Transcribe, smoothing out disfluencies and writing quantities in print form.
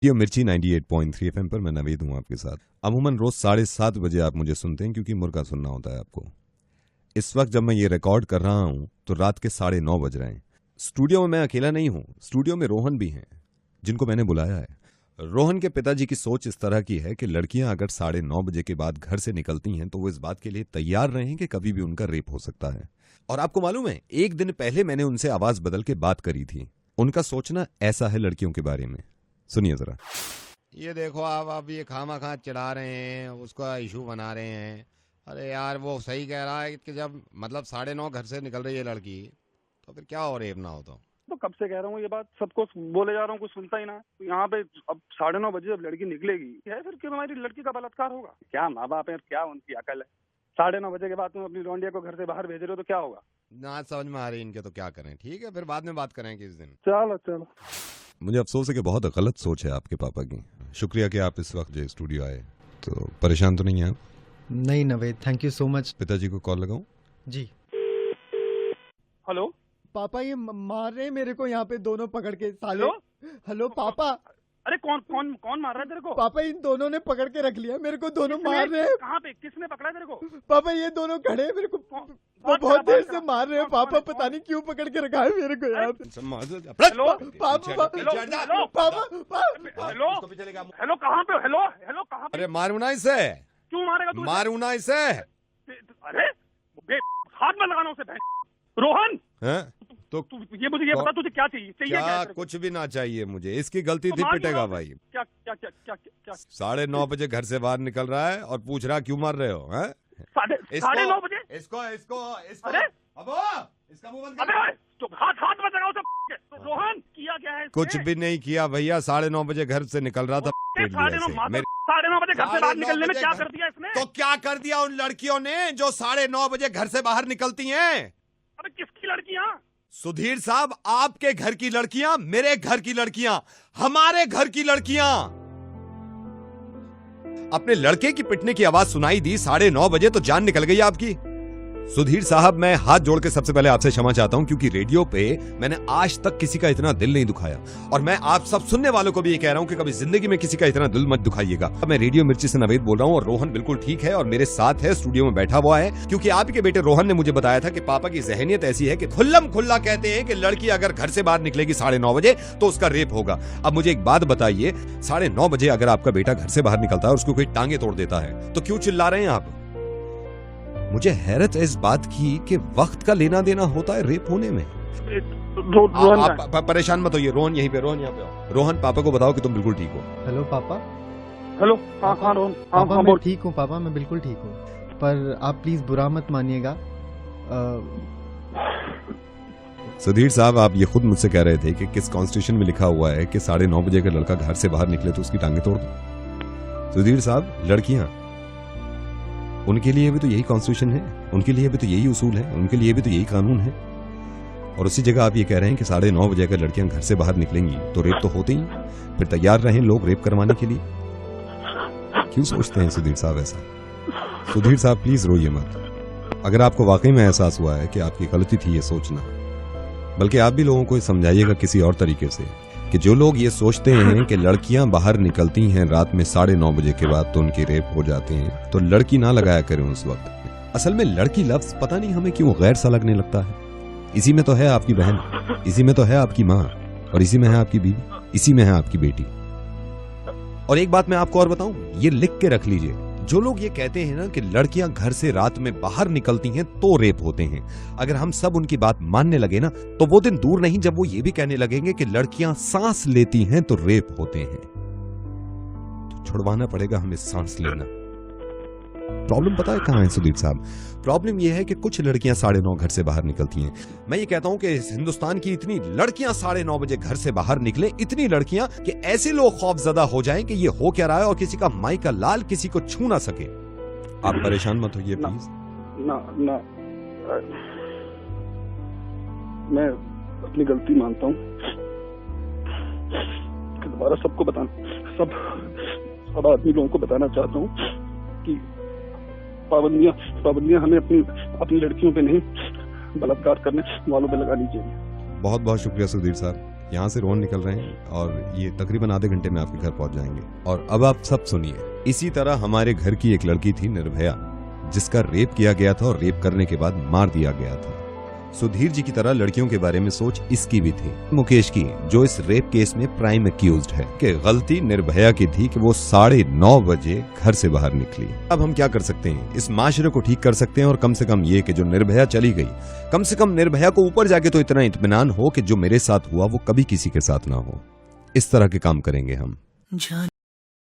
Radio मिर्ची 98.3 FM पर मैं नवीद हूँ आपके साथ। अमूमन रोज 7:30 बजे आप मुझे सुनते हैं क्योंकि मुर्गा सुनना होता है आपको। इस वक्त जब मैं ये रिकॉर्ड कर रहा हूँ तो रात के 9:30 बज रहे हैं। स्टूडियो में मैं अकेला नहीं हूँ, स्टूडियो में रोहन भी हैं जिनको मैंने बुलाया है। रोहन के पिताजी की सोच इस तरह की है कि लड़कियां अगर 9:30 बजे के बाद घर से निकलती हैं तो वो इस बात के लिए तैयार रहें कि कभी भी उनका रेप हो सकता है। और आपको मालूम है, एक दिन पहले मैंने उनसे आवाज बदल के बात करी थी। उनका सोचना ऐसा है लड़कियों के बारे में। सुनिए जरा। ये देखो आप ये खामा खा चिढ़ा रहे हैं, उसका इशू बना रहे हैं। अरे यार वो सही कह रहा है कि जब मतलब 9:30 घर से निकल रही है लड़की तो फिर क्या हो रेप ना हो तो कब से कह रहा हूँ ये बात, सबको बोले जा रहा हूँ, कुछ सुनता ही ना। तो यहाँ पे अब 9:30 बजे जब लड़की निकलेगी है फिर क्यों हमारी लड़की का बलात्कार होगा? क्या माँ बाप है, क्या उनकी अकल है? 9:30 बजे के बाद तुम अपनी लौंडिया को घर से बाहर भेज रहे हो तो क्या होगा? ना समझ में आ रही इनके, तो क्या करें। ठीक है, फिर बाद में बात करें किस दिन। चलो चलो। मुझे अफसोस है कि बहुत गलत सोच है आपके पापा की। शुक्रिया कि आप इस वक्त जो स्टूडियो आए। तो परेशान तो नहीं है आप? नहीं Naved, thank you so much. पिताजी को कॉल लगाऊं? जी। हेलो पापा ये मार रहे हैं मेरे को यहाँ पे दोनों पकड़ के साले। हेलो पापा। अरे कौन कौन कौन मार रहा है तेरे को? पापा इन दोनों ने पकड़ के रख लिया मेरे को, दोनों मार रहे हैं। कहाँ पे, किसने पकड़ा तेरे को? पापा ये दोनों खड़े हैं मेरे को, वो बहुत देर से मार रहे हैं पापा, पता नहीं क्यों पकड़ के रखा है मेरे को यहाँ पे। हेलो पापा हेलो हेलो कहाँ पे? हेलो कहाँ पे? अरे मारू ना इसे। क्यों मारेगा तू? मारू ना इसे। अरे हाथ में लगाना उसे। रोहन तो ये मुझे ये बता, तुझे क्या चाहिए? क्या? कुछ भी ना चाहिए मुझे। इसकी गलती थी, पिटेगा भाई। क्या क्या क्या क्या क्या? 9:30 बजे घर से बाहर निकल रहा है और पूछ रहा क्यों मार रहे हो? 9:30 बजे? इसको अरे अब इसका मुंह बंद कर। अबे तो हाथ में लगाओ तो। रोहन किया क्या है? कुछ भी नहीं किया भैया। 9:30 बजे घर से निकल रहा था। 9:30 बजे घर से बाहर निकलने में क्या कर दिया इसने? तो क्या कर दिया उन लड़कियों ने जो 9:30 बजे घर से बाहर निकलती हैं? अबे किसकी लड़कियां? सुधीर साहब, आपके घर की लड़कियां, मेरे घर की लड़कियां, हमारे घर की लड़कियां। अपने लड़के की पिटने की आवाज सुनाई दी 9:30 बजे तो जान निकल गई आपकी। सुधीर साहब, मैं हाथ जोड़ के सबसे पहले आपसे क्षमा चाहता हूं क्योंकि रेडियो पे मैंने आज तक किसी का इतना दिल नहीं दुखाया। और मैं आप सब सुनने वालों को भी ये कह रहा हूं कि कभी जिंदगी में किसी का इतना दिल मत दुखाइएगा। मैं रेडियो मिर्ची से नवेद बोल रहा हूं और रोहन बिल्कुल ठीक है और मेरे साथ है, स्टूडियो में बैठा हुआ है। क्योंकि आपके बेटे रोहन ने मुझे बताया था कि पापा की जहनियत ऐसी है कि खुल्लम खुल्ला कहते हैं कि लड़की अगर घर से बाहर निकलेगी 9:30 बजे तो उसका रेप होगा। अब मुझे एक बात बताइए, 9:30 बजे अगर आपका बेटा घर से बाहर निकलता है और उसको कोई टांगे तोड़ देता है तो क्यों चिल्ला रहे हैं आप? मुझे हैरत है इस बात की कि वक्त का लेना देना होता है रेप होने में। आप परेशान मत होइए। रोहन यहीं पे, रोहन यहाँ पे आओ। रोहन, पापा को बताओ कि तुम बिल्कुल ठीक हो। हेलो पापा। हेलो हाँ रोहन। पापा मैं ठीक हूँ पापा, मैं बिल्कुल ठीक हूँ, पर आप प्लीज बुरा मत मानिएगा। सुधीर साहब, आप ये खुद मुझसे कह रहे थे कि किस कॉन्स्टिट्यूशन में लिखा हुआ है कि 9:30 बजे का लड़का घर से बाहर निकले तो उसकी टांगे तोड़ दो। सुधीर साहब, लड़कियां, उनके लिए भी तो यही कॉन्स्टिट्यूशन है, उनके लिए भी तो यही उसूल है, उनके लिए भी तो यही कानून है। और उसी जगह आप ये कह रहे हैं कि 9:30 बजे अगर लड़कियां घर से बाहर निकलेंगी तो रेप तो होते ही। फिर तैयार रहें लोग रेप करवाने के लिए। क्यों सोचते हैं सुधीर साहब ऐसा? सुधीर साहब प्लीज रोइए मत। अगर आपको वाकई में एहसास हुआ है कि आपकी गलती थी ये सोचना, बल्कि आप भी लोगों को समझाइएगा किसी और तरीके से कि जो लोग ये सोचते हैं कि लड़कियां बाहर निकलती हैं रात में 9:30 बजे के बाद तो उनके रेप हो जाते हैं, तो लड़की ना लगाया करें उस वक्त। असल में लड़की लफ्ज पता नहीं हमें क्यों गैर सा लगने लगता है। इसी में तो है आपकी बहन, इसी में तो है आपकी माँ, और इसी में है आपकी बीवी, इसी में है आपकी बेटी। और एक बात मैं आपको और बताऊं, ये लिख के रख लीजिए, जो लोग ये कहते हैं ना कि लड़कियां घर से रात में बाहर निकलती हैं तो रेप होते हैं, अगर हम सब उनकी बात मानने लगे ना तो वो दिन दूर नहीं जब वो ये भी कहने लगेंगे कि लड़कियां सांस लेती हैं तो रेप होते हैं। तो छुड़वाना पड़ेगा हमें सांस लेना। प्रॉब्लम पता है कहां है सुधीर साहब? प्रॉब्लम यह है कि कुछ लड़कियां 9:30 घर से बाहर निकलती हैं। मैं ये कहता हूं कि हिंदुस्तान की इतनी लड़कियां 9:30 बजे घर से बाहर निकले, इतनी लड़कियां कि ऐसे लोग खौफजदा हो जाएं कि ये हो क्या रहा है और किसी का माई का लाल किसी को छू ना सके। आप परेशान मत होइए प्लीज। ना मैं अपनी गलती मानता हूँ। दोबारा सबको बताना, सब आदमी लोगों को बताना चाहता हूँ कि पाबंदियां हमें अपनी लड़कियों पे नहीं, बलात्कार करने वालों पे लगानी चाहिए। बहुत बहुत शुक्रिया सुधीर साहब। यहाँ से रोहन निकल रहे हैं और ये तकरीबन आधे घंटे में आपके घर पहुंच जाएंगे। और अब आप सब सुनिए, इसी तरह हमारे घर की एक लड़की थी निर्भया, जिसका रेप किया गया था और रेप करने के बाद मार दिया गया था। सुधीर जी की तरह लड़कियों के बारे में सोच इसकी भी थी, मुकेश की, जो इस रेप केस में प्राइम एक्यूज्ड है। कि गलती निर्भया की थी कि वो 9:30 बजे घर से बाहर निकली। अब हम क्या कर सकते हैं? इस माशरे को ठीक कर सकते हैं और कम से कम ये कि जो निर्भया चली गई, कम से कम निर्भया को ऊपर जाके तो इतना इत्मीनान हो कि जो मेरे साथ हुआ वो कभी किसी के साथ ना हो। इस तरह के काम करेंगे हम।